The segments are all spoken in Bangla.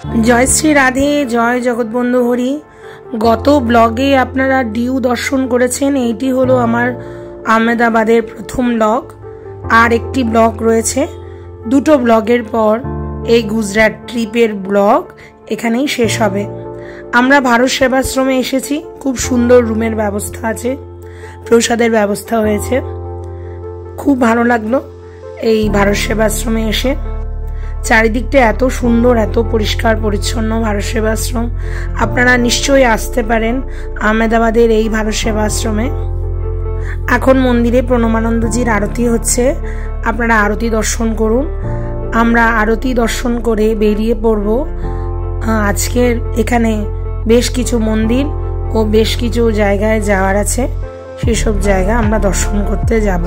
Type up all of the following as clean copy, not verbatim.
জয় শ্রী রাধে, জয় জগৎবন্ধু হরি। গত ব্লগে আপনারা ডিউ দর্শন করেছেন। এইটি হলো আমার আহমেদাবাদের প্রথম ব্লগ। আর একটি ব্লগ রয়েছে। দুটো ব্লগের পর এই গুজরাট ট্রিপের ব্লগ এখানেই শেষ হবে। আমরা ভারত সেবাশ্রমে এসেছি। খুব সুন্দর রুমের ব্যবস্থা আছে, প্রসাদের ব্যবস্থা হয়েছে। খুব ভালো লাগলো এই ভারত সেবাশ্রমে এসে। চারিদিকটা এত সুন্দর, এত পরিষ্কার পরিচ্ছন্ন ভারত সেবাশ্রম। আপনারা নিশ্চয়ই আসতে পারেন আহমেদাবাদের এই ভারত সেবাশ্রমে। এখন মন্দিরে প্রণমানন্দজির আরতি হচ্ছে, আপনারা আরতি দর্শন করুন। আমরা আরতি দর্শন করে বেরিয়ে পড়ব। আজকের এখানে বেশ কিছু মন্দির ও বেশ কিছু জায়গায় যাওয়ার আছে, সেসব জায়গা আমরা দর্শন করতে যাব।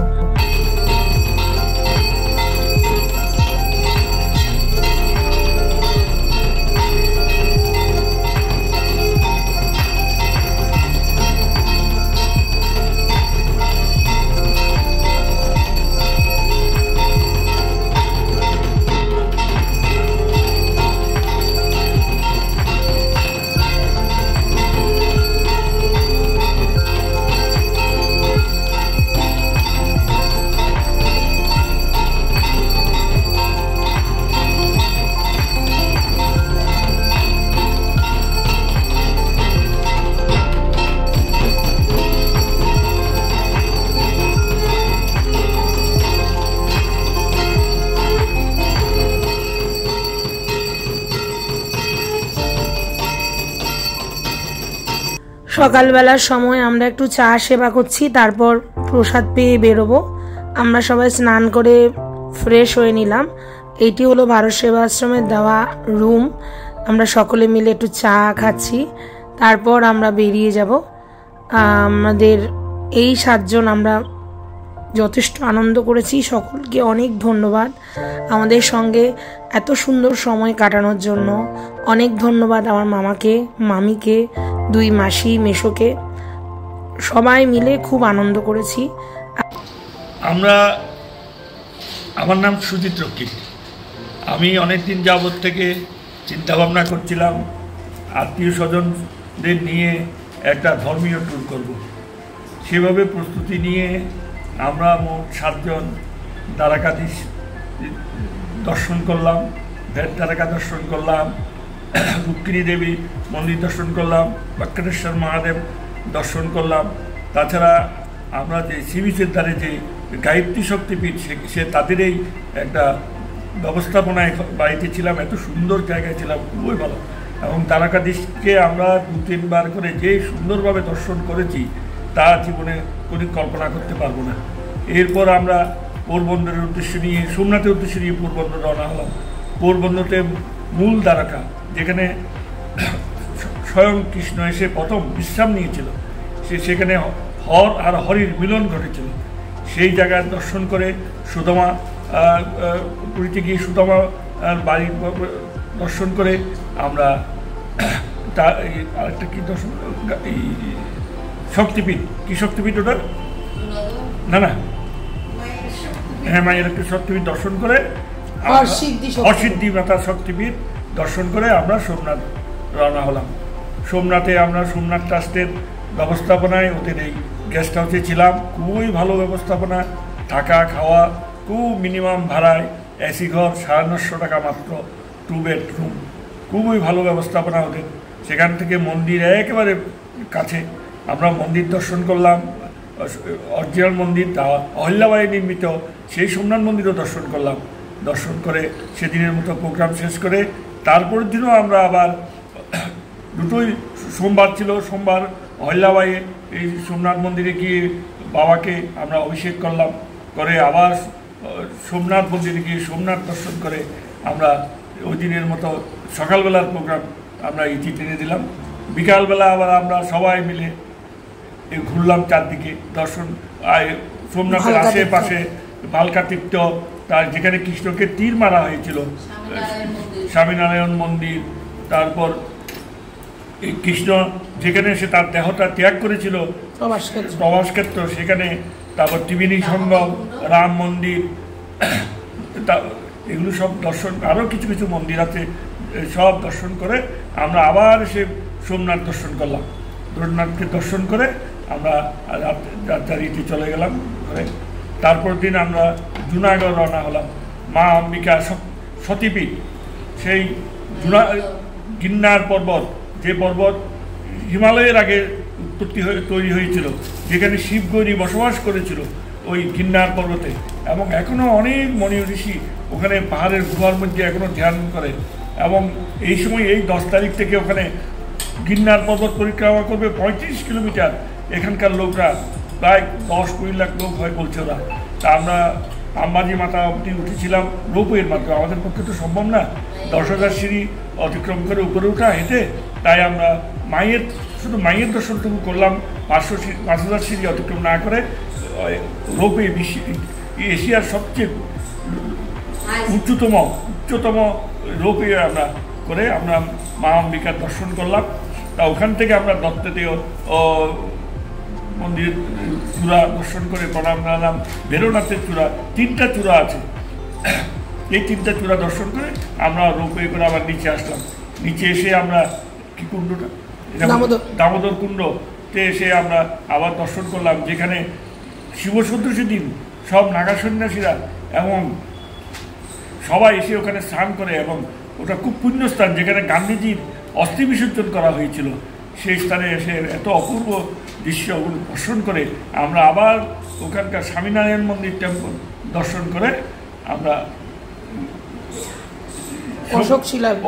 সকালবেলার সময় আমরা একটু চা সেবা করছি, তারপর প্রসাদ পেয়ে বেরোবো। আমরা সবাই স্নান করে ফ্রেশ হয়ে নিলাম। এইটি হলো ভারত সেবাশ্রমের দেওয়া রুম। আমরা সকলে মিলে একটু চা খাচ্ছি, তারপর আমরা বেরিয়ে যাব। আমাদের এই 7 জন আমরা যথেষ্ট আনন্দ করেছি। সকলকে অনেক ধন্যবাদ আমাদের সঙ্গে এত সুন্দর সময় কাটানোর জন্য। অনেক ধন্যবাদ আমার মামাকে, মামিকে, 2 মাসি, মেশোকে। সবাই মিলে খুব আনন্দ করেছি। আমার নাম সুজিত রক্ষিত। আমি অনেকদিন যাবৎ থেকে চিন্তা ভাবনা করছিলাম আত্মীয় স্বজনদের নিয়ে একটা ধর্মীয় ট্যুর করব। সেভাবে প্রস্তুতি নিয়ে আমরা মোট 7 জন দ্বারকাধীশ দর্শন করলাম, ভেট দ্বারকা দর্শন করলাম, রুক্মিণী দেবী মন্দির দর্শন করলাম, ভেঙ্কটেশ্বর মহাদেব দর্শন করলাম। তাছাড়া আমরা যে সি বিচের ধারে যে গায়ত্রী শক্তিপীঠ, সে তাদেরই একটা ব্যবস্থাপনায় বাড়িতে ছিলাম। এত সুন্দর জায়গায় ছিলাম, খুবই ভালো। এবং দ্বারকাধীশকে আমরা 2-3 বার করে যে সুন্দরভাবে দর্শন করেছি তা জীবনে কোনো কল্পনা করতে পারবো না। এরপর আমরা পোরবন্দরের উদ্দেশ্যে নিয়ে, সোমনাথের উদ্দেশ্যে নিয়ে পোরবন্দর রওনা হলাম। পোরবন্দরতে মূল দ্বারকা, যেখানে স্বয়ং কৃষ্ণ এসে প্রথম বিশ্রাম নিয়েছিল, সেখানে হর আর হরির মিলন ঘটেছিল। সেই জায়গায় দর্শন করে সুদামা পুরীতে গিয়ে সুদামা বাড়ি দর্শন করে আমরা আরেকটা কি দর্শন, এই শক্তিপীঠ, কি শক্তিপীঠ ওটা? না, হ্যাঁ, মায়ের একটা শক্তিপীঠ দর্শন করে, হরসিদ্ধি মাতার শক্তিপীঠ দর্শন করে আমরা সোমনাথ রওনা হলাম। সোমনাথে আমরা সোমনাথ ট্রাস্টের ব্যবস্থাপনায় ওদের এই গেস্ট হাউসে ছিলাম। খুবই ভালো ব্যবস্থাপনা, থাকা খাওয়া খুব মিনিমাম ভাড়ায়, এসি ঘর 950 টাকা মাত্র, 2 বেডরুম। খুবই ভালো ব্যবস্থাপনা ওদের। সেখান থেকে মন্দির একেবারে কাছে, আমরা মন্দির দর্শন করলাম। অরিজিনাল মন্দির, তা অহল্যাবাই নির্মিত, সেই সোমনাথ মন্দিরও দর্শন করলাম। দর্শন করে সেদিনের মতো প্রোগ্রাম শেষ করে তারপরের দিনও আমরা আবার দুটোই, সোমবার ছিল, সোমবার অহল্যাবাইয়ে এই সোমনাথ মন্দিরে গিয়ে বাবাকে আমরা অভিষেক করলাম, করে আবার সোমনাথ মন্দিরে গিয়ে সোমনাথ দর্শন করে আমরা ওই দিনের মতো সকালবেলার প্রোগ্রাম আমরা ইতি টেনে দিলাম। বিকালবেলা আবার আমরা সবাই মিলে ঘুরলাম চারদিকে দর্শন। সোমনাথের আশেপাশে ভালকা তীর্থ, তার যেখানে কৃষ্ণকে তীর মারা হয়েছিল, স্বামীনারায়ণ মন্দির, তারপর এই কৃষ্ণ যেখানে সে তার দেহটা ত্যাগ করেছিল প্রভাসক্ষেত্র, সেখানে, তারপর ত্রিবেণী সঙ্গম, রাম মন্দির, এগুলো সব দর্শন। আরও কিছু কিছু মন্দির আছে সব দর্শন করে আমরা আবার এসে সোমনাথ দর্শন করলাম। সোমনাথকে দর্শন করে আমরা রাজধানীতে চলে গেলাম ঘরে। তারপর দিন আমরা জুনাগড় রওনা হলাম। মা অম্বিকা সতীপীঠ, সেই গিরনার পর্বত, যে পর্বত হিমালয়ের আগে উৎপত্তি তৈরি হয়েছিল, যেখানে শিবগৌরী বসবাস করেছিল ওই গিরনার পর্বতে, এবং এখনও অনেক মনি ঋষি ওখানে পাহাড়ের গুহার মধ্যে এখনও ধ্যান করে। এবং এই সময় এই 10 তারিখ থেকে ওখানে গিরনার পর্বত পরিক্রমা করবে 35 কিলোমিটার। এখানকার লোকরা প্রায় 10-20 লাখ লোক হয় বলছে ওরা। তা আমরা আম্বাজি মাতা অবধি উঠেছিলাম রোপওয়ের মাধ্যমে। আমাদের পক্ষে তো সম্ভব না 10,000 সিঁড়ি অতিক্রম করে উপরে ওঠা হেঁটে। তাই আমরা শুধু মায়ের দর্শনটুকু করলাম, 5,000 সিঁড়ি অতিক্রম না করে। রোপওয়ে এশিয়ার সবচেয়ে উচ্চতম রোপওয়ে আমরা মা অম্বিকার দর্শন করলাম। তা ওখান থেকে আমরা দত্তদেয় মন্দির চূড়া দর্শন করে প্রণাম জানালাম। ভেরোনাথের চূড়া, 3টা চূড়া আছে, এই 3টা চূড়া দর্শন করে আমরা রোপওয়ে করে আবার নিচে আসলাম। নিচে এসে আমরা কি কুণ্ডটা, দামোদর কুণ্ডতে এসে আমরা আবার দর্শন করলাম, যেখানে শিব সদৃশ দিন সব নাগা সন্ন্যাসীরা এবং সবাই এসে ওখানে স্নান করে। এবং ওটা খুব পুণ্যস্থান, যেখানে গান্ধীজির অস্থি বিসর্জন করা হয়েছিল। সেই স্থানে এসে এত অপূর্ব দৃশ্য দর্শন করে আমরা আবার ওখানকার স্বামীনারায়ণ মন্দির টেম্পল দর্শন করে আমরা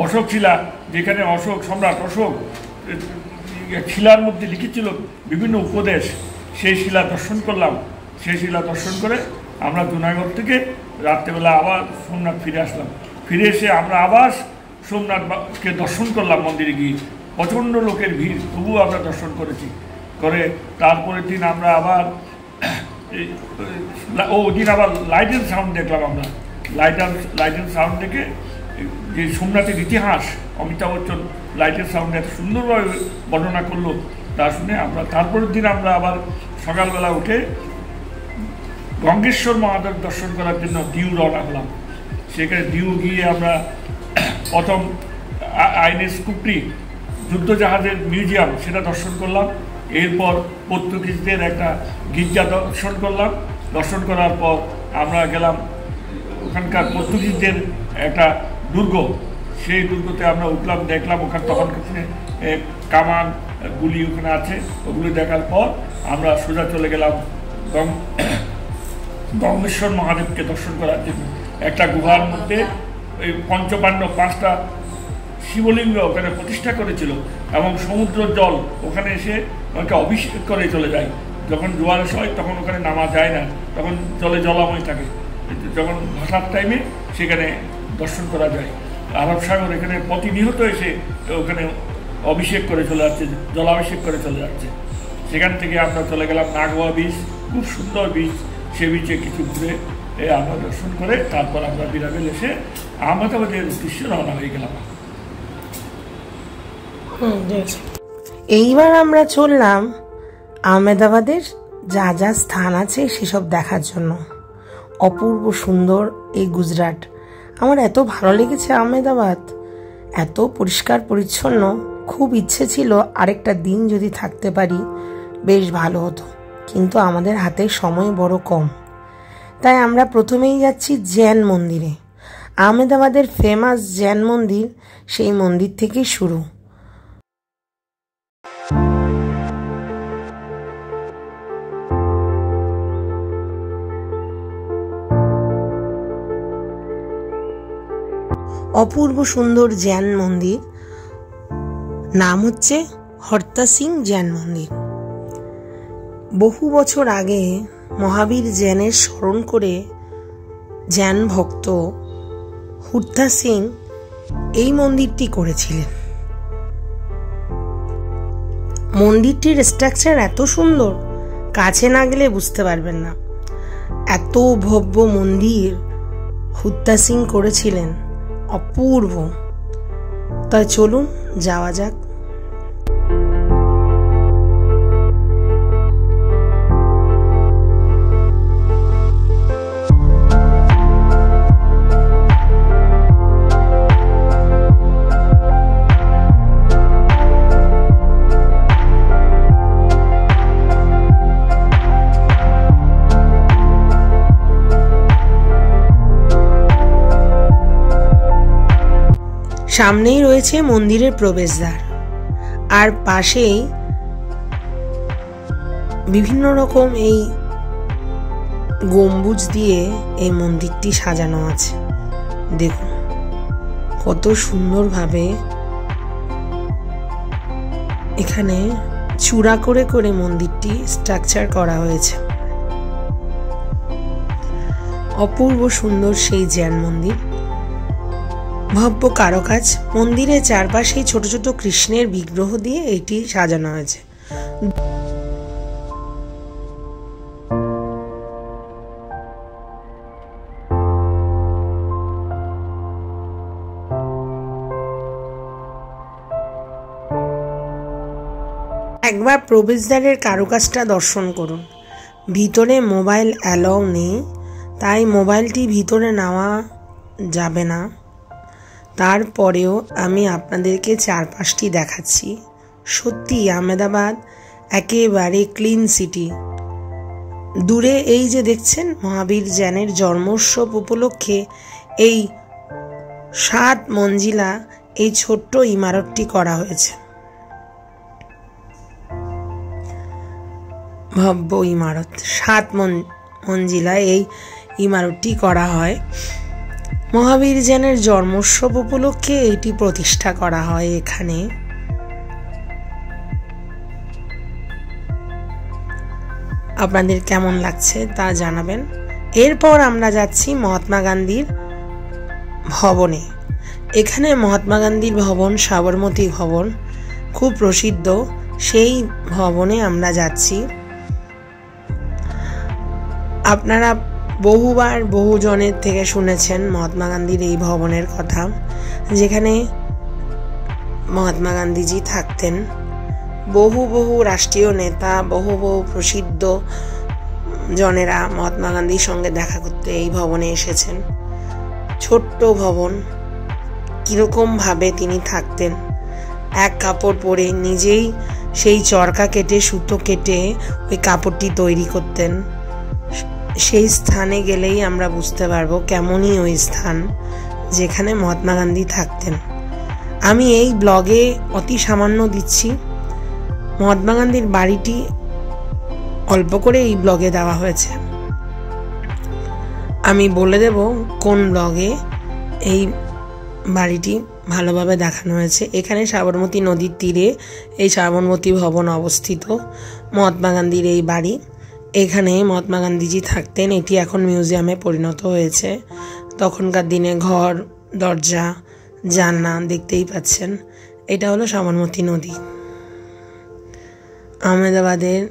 অশোক শিলা, যেখানে সম্রাট অশোক শিলার মধ্যে লিখেছিল বিভিন্ন উপদেশ, সেই শিলা দর্শন করলাম। সেই শিলা দর্শন করে আমরা জুনাগড় থেকে রাত্রেবেলা আবার সোমনাথ ফিরে আসলাম। ফিরে এসে আমরা আবার সোমনাথকে দর্শন করলাম মন্দিরে গিয়ে। প্রচণ্ড লোকের ভিড়, তবুও আমরা দর্শন করেছি। তারপরের দিন আমরা আবার ওদিন আবার লাইট অ্যান্ড সাউন্ড দেখলাম। আমরা লাইট অ্যান্ড সাউন্ড দেখে যে সোমনাথের ইতিহাস Amitabh Bachchan light and sound এত সুন্দরভাবে বর্ণনা করলো, তা শুনে আমরা তারপরের দিন আমরা আবার সকালবেলা উঠে গঙ্গেশ্বর মহাদেব দর্শন করার জন্য দিউ রওনা হলাম। সেখানে দিউ গিয়ে আমরা প্রথম আইএনএস কুপ্রি যুদ্ধজাহাজের মিউজিয়াম, সেটা দর্শন করলাম। এরপর পর্তুগিজদের একটা গির্জা দর্শন করলাম। দর্শন করার পর আমরা গেলাম ওখানকার পর্তুগিজদের একটা দুর্গ, সেই দুর্গতে আমরা উঠলাম, দেখলাম ওখানে তখন কামান গুলি ওখানে আছে। ওগুলি দেখার পর আমরা সোজা চলে গেলাম গঙ্গেশ্বর মহাদেবকে দর্শন করার জন্য। একটা গুহার মধ্যে ওই পঞ্চপাণ্ডব 5টা শিবলিঙ্গ ওখানে প্রতিষ্ঠা করেছিল, এবং সমুদ্র জল ওখানে এসে ওকে অভিষেক করে চলে যায়। যখন জোয়ার হয় তখন ওখানে নামা যায় না, তখন জলে জলাময় থাকে। যখন ভাসার টাইমে সেখানে দর্শন করা যায়। আরব সাগর এখানে প্রতিনিয়ত এসে ওখানে অভিষেক করে চলে যাচ্ছে, জলাভিষেক করে চলে যাচ্ছে। সেখান থেকে আমরা চলে গেলাম নাগোয়া বিচ, খুব সুন্দর বিচ। সে বিচে কিছু ঘুরে আমরা দর্শন করে তারপর আমরা বিরাবেল এসে আহমেদাবাদের উদ্দেশ্যে রওনা হয়ে গেলাম। এইবার আমরা চললাম আহমেদাবাদের যা যা স্থান আছে সেসব দেখার জন্য। অপূর্ব সুন্দর এই গুজরাট। আমার এত ভালো লেগেছে আহমেদাবাদ, এত পরিষ্কার পরিচ্ছন্ন। খুব ইচ্ছে ছিল আরেকটা দিন যদি থাকতে পারি বেশ ভালো হতো, কিন্তু আমাদের হাতে সময় বড় কম। তাই আমরা প্রথমেই যাচ্ছি জৈন মন্দিরে। আহমেদাবাদের ফেমাস জৈন মন্দির, সেই মন্দির থেকেই শুরু। অপূর্ব সুন্দর জৈন মন্দির, নাম হচ্ছে হরতা সিং জৈন মন্দির। বহু বছর আগে মহাবীর জৈনের স্মরণ করে জৈন ভক্ত হরতা সিং এই মন্দিরটি করেছিলেন। মন্দিরটির স্ট্রাকচার এত সুন্দর, কাছে না গেলে বুঝতে পারবেন না। এত ভব্য মন্দির হরতা সিং করেছিলেন, অপূর্ব। তাই চলুন যাওয়া যাক। সামনেই রয়েছে মন্দিরের প্রবেশদ্বার, আর পাশেই বিভিন্ন রকম এই গম্বুজ দিয়ে এই মন্দিরটি সাজানো আছে। দেখুন কত সুন্দরভাবে এখানে চূড়া করে করে মন্দিরটি স্ট্রাকচার করা হয়েছে। অপূর্ব সুন্দর সেই জ্যান মন্দির, ভব্য কারুকাজ। মন্দিরের চারপাশেই ছোট ছোট কৃষ্ণের বিগ্রহ দিয়ে এটি সাজানো হয়েছে। একবার প্রবেশদ্বারের কারুকাজটা দর্শন করুন। ভিতরে মোবাইল অ্যালাউ নেই, তাই মোবাইলটি ভিতরে নেওয়া যাবে না। তারপরেও আমি আপনাদেরকে চারপাশটি দেখাচ্ছি। সত্যি আহমেদাবাদ একেবারে ক্লিন সিটি। দূরে এই যে দেখছেন মহাবীর জ্যানের জন্মোৎসব উপলক্ষে এই 7 মঞ্জিলা এই ছোট্ট ইমারতটি করা হয়েছে। ভব্য ইমারত, 7 মঞ্জিলা এই ইমারতটি করা হয়। মহাবীর জ্যানের জন্মোৎসব উপলক্ষে এটি প্রতিষ্ঠা করা হয় এখানে। আপনাদের কেমন লাগছে তা জানাবেন। এরপর আমরা যাচ্ছি মহাত্মা গান্ধীর ভবনে। এখানে মহাত্মা গান্ধীর ভবন, সাবরমতী ভবন খুব প্রসিদ্ধ, সেই ভবনে আমরা যাচ্ছি। আপনারা বহুবার বহুজনের থেকে শুনেছেন মহাত্মা গান্ধীর এই ভবনের কথা, যেখানে মহাত্মা গান্ধীজি থাকতেন। বহু বহু রাষ্ট্রীয় নেতা, বহু বহু প্রসিদ্ধ জনেরা মহাত্মা গান্ধীর সঙ্গে দেখা করতে এই ভবনে এসেছেন। ছোট্ট ভবন, কিরকম ভাবে তিনি থাকতেন, এক কাপড় পরে নিজেই সেই চরকা কেটে সুতো কেটে ওই কাপড়টি তৈরি করতেন। সেই স্থানে গেলেই আমরা বুঝতে পারবো কেমনই ওই স্থান যেখানে মহাত্মা গান্ধী থাকতেন। আমি এই ব্লগে অতি সামান্য দিচ্ছি। মহাত্মা গান্ধীর বাড়িটি অল্প করে এই ব্লগে দেওয়া হয়েছে। আমি বলে দেব কোন ব্লগে এই বাড়িটি ভালোভাবে দেখানো হয়েছে। এখানে সাবরমতী নদীর তীরে এই সাবরমতী ভবন অবস্থিত, মহাত্মা গান্ধীর এই বাড়ি। এখানে মহাত্মা গান্ধীজি থাকতেন। এটি এখন মিউজিয়ামে পরিণত হয়েছে। তখনকার দিনে ঘর, দরজা, জানলা দেখতেই পাচ্ছেন। এটা হলো সাবরমতী নদী। আহমেদাবাদের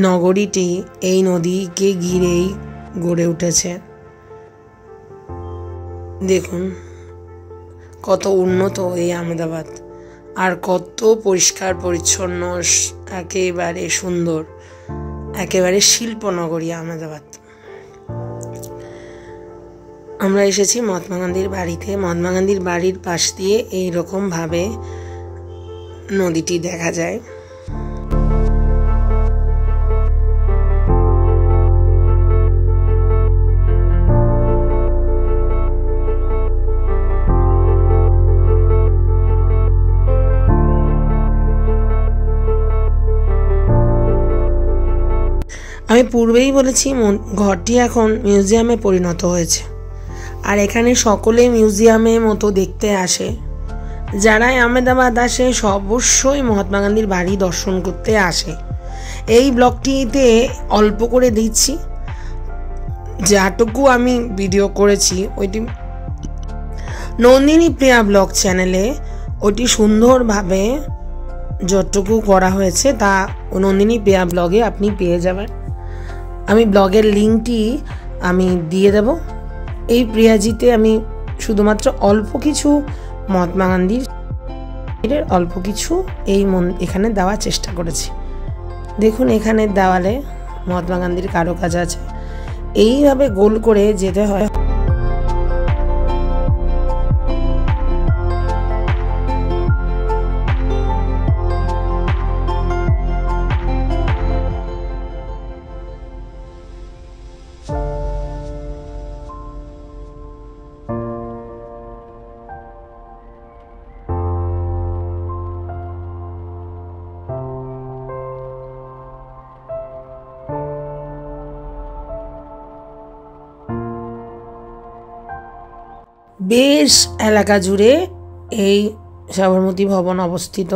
নগরীটি এই নদীকে ঘিরেই গড়ে উঠেছে। দেখুন কত উন্নত এই আহমেদাবাদ, আর কত পরিষ্কার পরিচ্ছন্ন, একেবারে সুন্দর, একেবারে শিল্পনগরী আহমেদাবাদ। আমরা এসেছি মহাত্মা গান্ধীর বাড়িতে। মহাত্মা গান্ধীর বাড়ির পাশ দিয়ে এইরকম ভাবে নদীটি দেখা যায়। আমি পূর্বেই বলেছি ঘরটি এখন মিউজিয়ামে পরিণত হয়েছে, আর এখানে সকলে মিউজিয়ামের মতো দেখতে আসে। যারাই আহমেদাবাদ আসে অবশ্যই মহাত্মা গান্ধীর বাড়ি দর্শন করতে আসে। এই ব্লগটিতে অল্প করে দিচ্ছি, যাটুকু আমি ভিডিও করেছি ওইটি নন্দিনী প্রিয়া ব্লগ চ্যানেলে, ওইটি সুন্দরভাবে যতটুকু করা হয়েছে তা নন্দিনী প্রিয়া ব্লগে আপনি পেয়ে যাবেন। আমি ব্লগের লিঙ্কটি আমি দিয়ে দেব। এই প্রিয়াজিতে আমি শুধুমাত্র অল্প কিছু মহাত্মা গান্ধীর অল্প কিছু এখানে দেওয়ার চেষ্টা করেছি। দেখুন এখানে দেওয়ালে মহাত্মা গান্ধীর কারুকাজ আছে। এইভাবে গোল করে যেতে হয়। বেশ এলাকা জুড়ে এই সবরমতী ভবন অবস্থিত।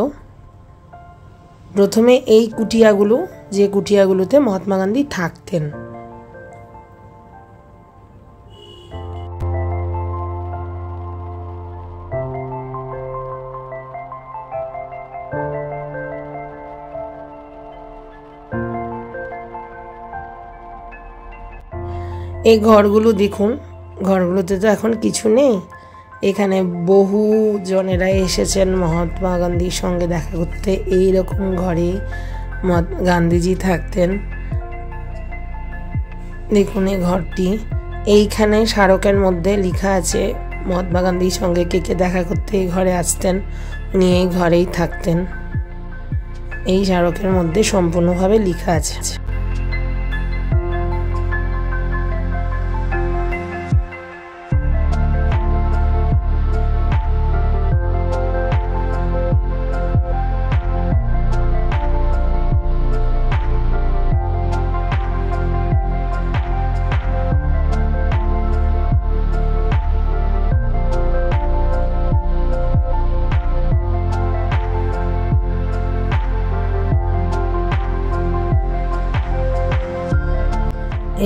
প্রথমে এই কুটিয়াগুলো, যে কুটিয়াগুলোতে মহাত্মা গান্ধী থাকতেন। এই ঘরগুলো দেখুন, ঘরগুলোতে তো এখন কিছু নেই। এখানে বহু জনেরা এসেছেন মহাত্মা গান্ধীর সঙ্গে দেখা করতে। এই রকম ঘরে গান্ধীজি থাকতেন। দেখুন এই ঘরটি, এইখানে স্মারকের মধ্যে লেখা আছে মহাত্মা গান্ধীর সঙ্গে কে কে দেখা করতে এই ঘরে আসতেন, উনি এই ঘরেই থাকতেন। এই স্মারকের মধ্যে সম্পূর্ণভাবে লেখা আছে।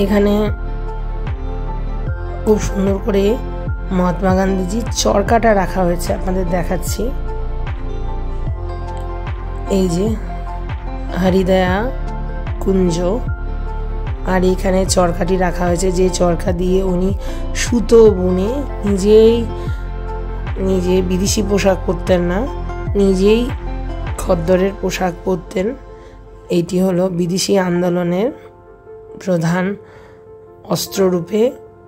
এখানে খুব সুন্দর করে মহাত্মা গান্ধীজির চরকাটা রাখা হয়েছে, আপনাদের দেখাচ্ছি। এই যে হরিদয়া কুঞ্জ, আর এখানে চরকাটি রাখা হয়েছে, যে চরকা দিয়ে উনি সুতো বুনে নিজে বিদেশি পোশাক পরতেন না, নিজেই খদ্দরের পোশাক পরতেন। এইটি হলো বিদেশি আন্দোলনের প্রধান অস্ত্ররূপে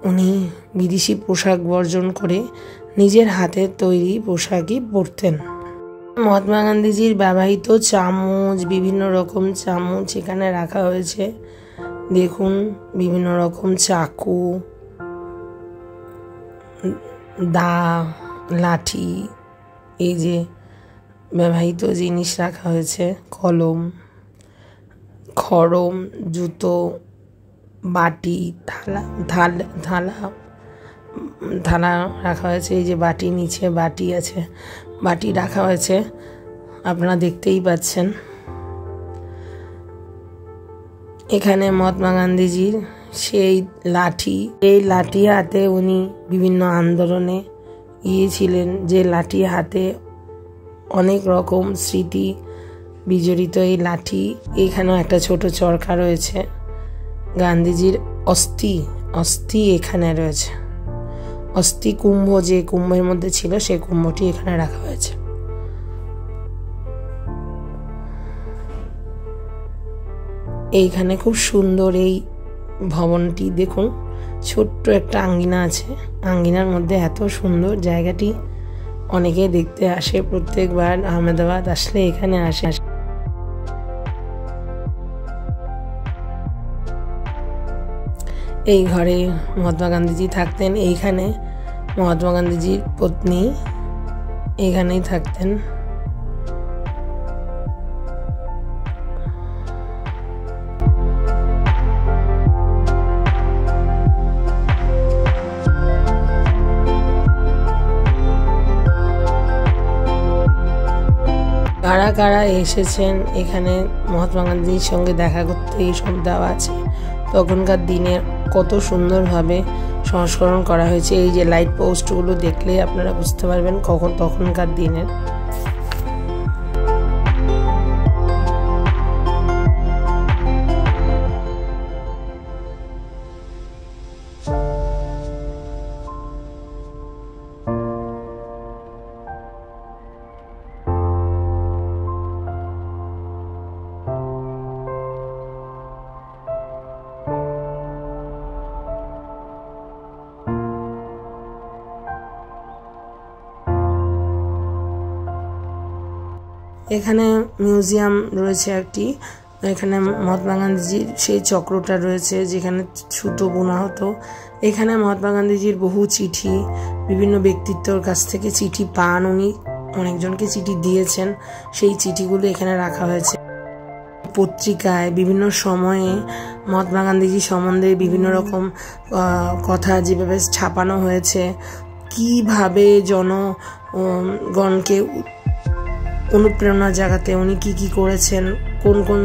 উনি বিদেশি পোশাক বর্জন করে নিজের হাতের তৈরি পোশাকই পরতেন। মহাত্মা গান্ধীজির ব্যবহৃত চামচ, বিভিন্ন রকম চামচ এখানে রাখা হয়েছে। দেখুন বিভিন্ন রকম চাকু, দা, লাঠি, এই যে ব্যবহৃত জিনিস রাখা হয়েছে, কলম, খড়ম, জুতো, বাটি, থালা রাখা হয়েছে। এই যে বাটি, নিচে বাটি আছে, বাটি রাখা হয়েছে, আপনারা দেখতেই পাচ্ছেন। এখানে মহাত্মা গান্ধীজির সেই লাঠি, এই লাঠি হাতে উনি বিভিন্ন আন্দোলনে গিয়েছিলেন, যে লাঠি হাতে অনেক রকম স্মৃতি বিজড়িত এই লাঠি। এখানেও একটা ছোট চরকা রয়েছে। গান্ধীজির অস্থি এখানে রয়েছে, অস্থি কুম্ভ, যে কুম্ভের মধ্যে ছিল সেই কুম্ভটি এখানে রাখা হয়েছে। এইখানে খুব সুন্দর এই ভবনটি দেখুন, ছোট্ট একটা আঙ্গিনা আছে, আঙ্গিনার মধ্যে এত সুন্দর জায়গাটি। অনেকে দেখতে আসে, প্রত্যেকবার আহমেদাবাদ আসলে এখানে আসে। এই ঘরে মহাত্মা গান্ধীজি থাকতেন। এইখানে মহাত্মা গান্ধীজির পত্নী এখানেই থাকতেন। কারা কারা এসেছেন এখানে মহাত্মা গান্ধীর সঙ্গে দেখা করতে, এইসব দেওয়া আছে। তখনকার দিনের কত সুন্দরভাবে সংস্করণ করা হয়েছে। এই যে লাইট পোস্টগুলো দেখলে আপনারা বুঝতে পারবেন তখনকার দিনের। এখানে মিউজিয়াম রয়েছে একটি, এখানে মহাত্মা গান্ধীজির সেই চক্রটা রয়েছে যেখানে সুতো বোনা হতো। এখানে মহাত্মা গান্ধীজির বহু চিঠি, বিভিন্ন ব্যক্তিত্বর কাছ থেকে চিঠি পান, উনি অনেকজনকে চিঠি দিয়েছেন, সেই চিঠিগুলো এখানে রাখা হয়েছে। পত্রিকায় বিভিন্ন সময়ে মহাত্মা গান্ধীজি সম্বন্ধে বিভিন্ন রকম কথা যেভাবে ছাপানো হয়েছে, কীভাবে জনগণকে অনুপ্রেরণা জাগাতে উনি কি করেছেন, কোন কোন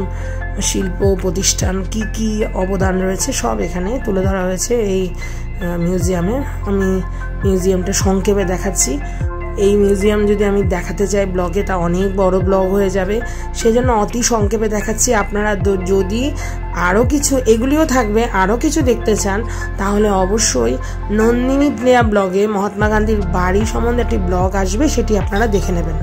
শিল্প প্রতিষ্ঠান কি অবদান রয়েছে সব এখানে তুলে ধরা হয়েছে এই মিউজিয়ামে। আমি মিউজিয়ামটা সংক্ষেপে দেখাচ্ছি। এই মিউজিয়াম যদি আমি দেখাতে চাই ব্লগে তা অনেক বড় ব্লগ হয়ে যাবে, সেজন্য অতি সংক্ষেপে দেখাচ্ছি। আপনারা যদি আরও কিছু, এগুলিও থাকবে, আরও কিছু দেখতে চান তাহলে অবশ্যই নন্দিনী প্লেয়া ব্লগে মহাত্মা গান্ধীর বাড়ি সম্বন্ধে একটি ব্লগ আসবে, সেটি আপনারা দেখে নেবেন।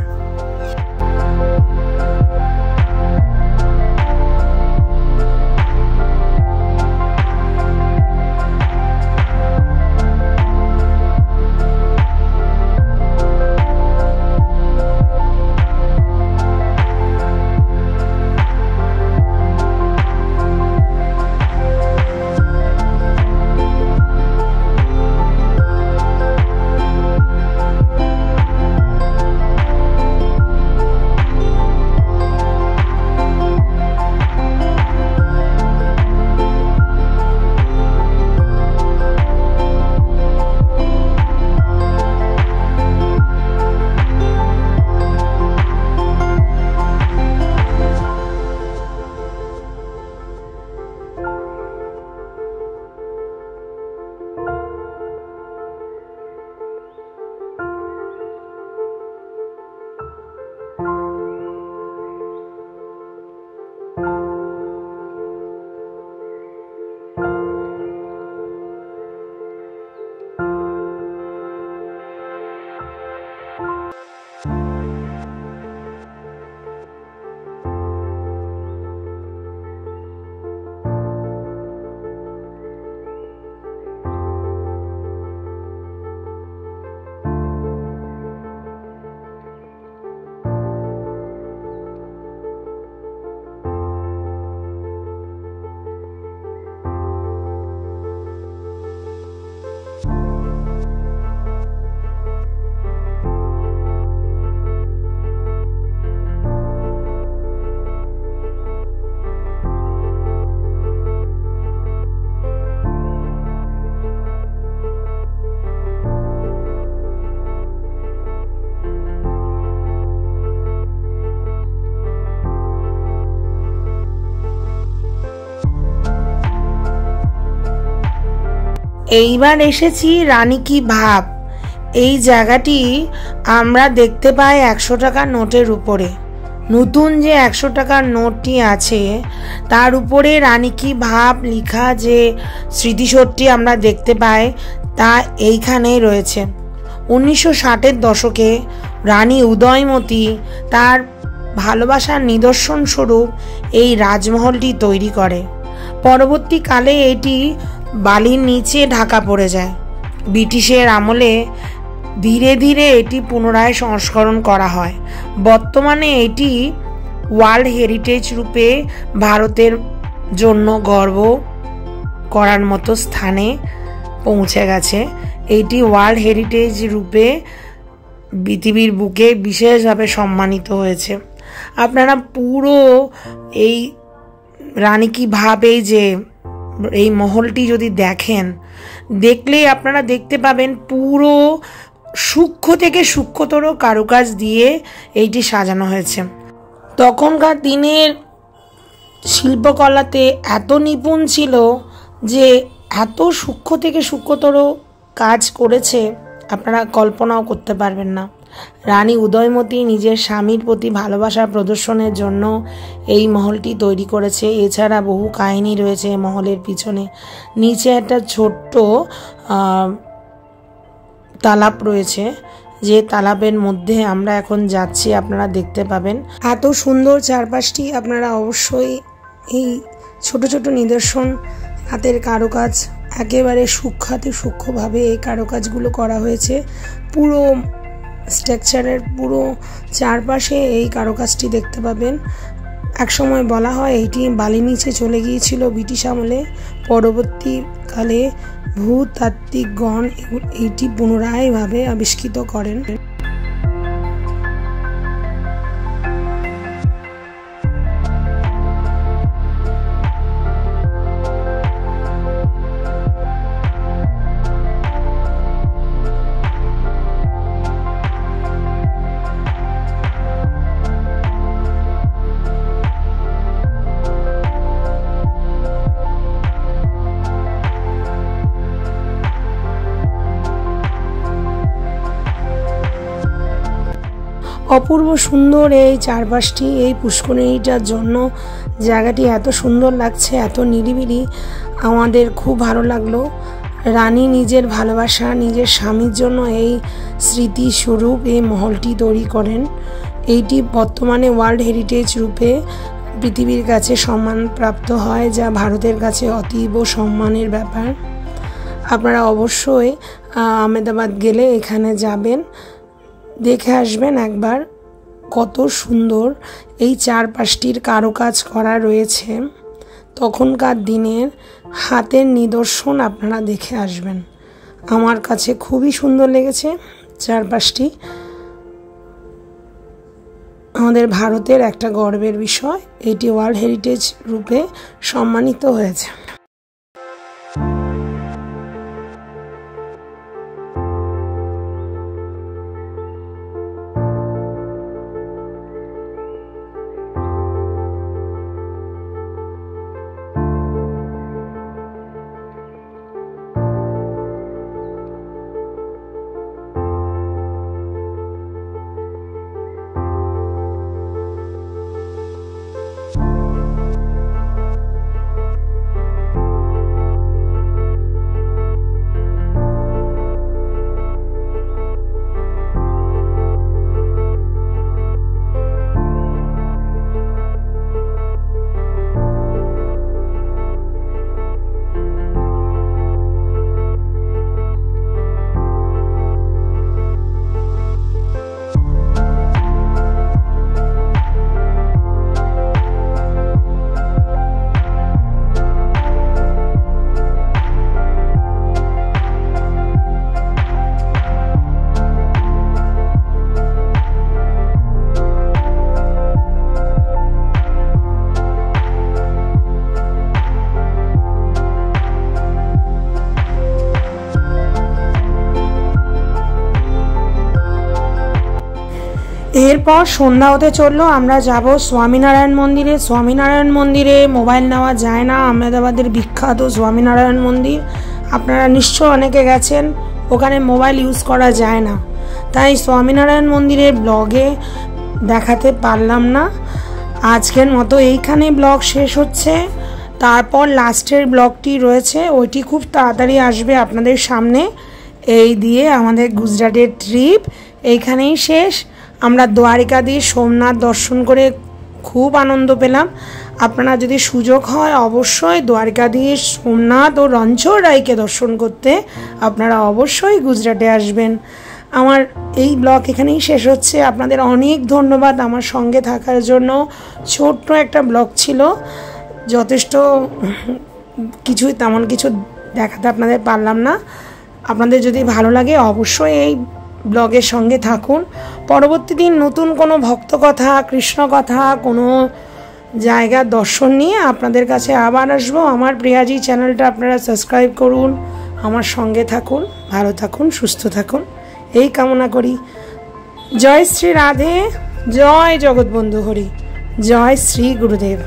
এইবার এসেছি রানী কি ভাব। এই জায়গাটি আমরা দেখতে পাই 100 টাকার নোটের উপরে। নতুন যে 100 টাকার নোটটি আছে তার উপরে রানী কি ভাব লেখা যে স্মৃতিসৌধটি আমরা দেখতে পাই তা এইখানেই রয়েছে। 1960-এর দশকে রানী উদয়মতী তার ভালোবাসার নিদর্শন স্বরূপ এই রাজমহলটি তৈরি করে। পরবর্তীকালে এটি বালির নিচে ঢাকা পড়ে যায়। ব্রিটিশের আমলে ধীরে ধীরে এটি পুনরায় সংস্করণ করা হয়। বর্তমানে এটি ওয়ার্ল্ড হেরিটেজ রূপে ভারতের জন্য গর্ব করার মতো স্থানে পৌঁছে গেছে। এটি ওয়ার্ল্ড হেরিটেজ রূপে পৃথিবীর বুকে বিশেষভাবে সম্মানিত হয়েছে। আপনারা পুরো এই রানী কি ভাব এই মহলটি যদি দেখলেই আপনারা দেখতে পাবেন পুরো সূক্ষ্ম থেকে সূক্ষ্মতর কারুকাজ দিয়ে এইটি সাজানো হয়েছে। তখনকার দিনের শিল্পকলাতে এত নিপুণ ছিল যে এত সূক্ষ্ম থেকে সূক্ষ্মতর কাজ করেছে আপনারা কল্পনাও করতে পারবেন না। রানী উদয়মতী নিজের স্বামীর প্রতি ভালোবাসা প্রদর্শনের জন্য এই মহলটি তৈরি করেছে। এছাড়া বহু কাহিনী রয়েছে মহলের পিছনে। নিচে একটা ছোট্ট তালাব রয়েছে, যে তালাবের মধ্যে আমরা এখন যাচ্ছি, আপনারা দেখতে পাবেন। এত সুন্দর চারপাশটি, আপনারা অবশ্যই এই ছোট ছোট নিদর্শন, হাতের কারুকাজ, একেবারে সূক্ষ্মভাবে এই কারুকাজগুলো করা হয়েছে। পুরো স্ট্রাকচারের পুরো চারপাশে এই কারুকাজটি দেখতে পাবেন। একসময় বলা হয় এটি বালির নিচে চলে গিয়েছিল ব্রিটিশ আমলে। পরবর্তীকালে ভূতাত্ত্বিকগণ এটি পুনরায়ভাবে আবিষ্কৃত করেন। অপূর্ব সুন্দর এই চারপাশটি, এই পুষ্করিণীটার জন্য জায়গাটি এত সুন্দর লাগছে, এত নিরিবিলি, আমাদের খুব ভালো লাগলো। রানী নিজের ভালোবাসা, নিজের স্বামীর জন্য এই স্মৃতিস্বরূপ এই মহলটি তৈরি করেন। এইটি বর্তমানে ওয়ার্ল্ড হেরিটেজ রূপে পৃথিবীর কাছে সম্মানপ্রাপ্ত হয়, যা ভারতের কাছে অতীব সম্মানের ব্যাপার। আপনারা অবশ্যই আহমেদাবাদ গেলে এখানে যাবেন, দেখে আসবেন একবার কত সুন্দর এই চারপাশটির কারুকাজ করা রয়েছে। তখনকার দিনের হাতের নিদর্শন আপনারা দেখে আসবেন। আমার কাছে খুবই সুন্দর লেগেছে চারপাশটি। আমাদের ভারতের একটা গর্বের বিষয়, এটি ওয়ার্ল্ড হেরিটেজ রূপে সম্মানিত হয়েছে। এরপর সন্ধ্যা হতে চললো, আমরা যাব স্বামীনারায়ণ মন্দিরে। স্বামীনারায়ণ মন্দিরে মোবাইল নেওয়া যায় না, আহমেদাবাদের বিখ্যাত স্বামীনারায়ণ মন্দির, আপনারা নিশ্চয় অনেকে গেছেন, ওখানে মোবাইল ইউজ করা যায় না, তাই স্বামীনারায়ণ মন্দিরের ব্লগে দেখাতে পারলাম না। আজকের মতো এইখানে ব্লগ শেষ হচ্ছে, তারপর লাস্টের ব্লগটি রয়েছে, ওইটি খুব তাড়াতাড়ি আসবে আপনাদের সামনে। এই দিয়ে আমাদের গুজরাটের ট্রিপ এইখানেই শেষ। আমরা দ্বারিকাধীশ সোমনাথ দর্শন করে খুব আনন্দ পেলাম। আপনারা যদি সুযোগ হয় অবশ্যই দ্বারিকাধীশ সোমনাথ ও রণছর রায়কে দর্শন করতে আপনারা অবশ্যই গুজরাটে আসবেন। আমার এই ব্লগ এখানেই শেষ হচ্ছে। আপনাদের অনেক ধন্যবাদ আমার সঙ্গে থাকার জন্য। ছোট্ট একটা ব্লগ ছিল, যথেষ্ট কিছুই তেমন কিছু দেখাতে আপনাদের পারলাম না। আপনাদের যদি ভালো লাগে অবশ্যই এই ব্লগের সঙ্গে থাকুন। পরবর্তী দিন নতুন কোনো ভক্ত কথা, কৃষ্ণ কথা, কোনো জায়গার দর্শন নিয়ে আপনাদের কাছে আবার আসবো। আমার প্রিয়াজি চ্যানেলটা আপনারা সাবস্ক্রাইব করুন, আমার সঙ্গে থাকুন, ভালো থাকুন, সুস্থ থাকুন, এই কামনা করি। জয় শ্রী রাধে, জয় জগৎবন্ধু হরি, জয় শ্রী গুরুদেব।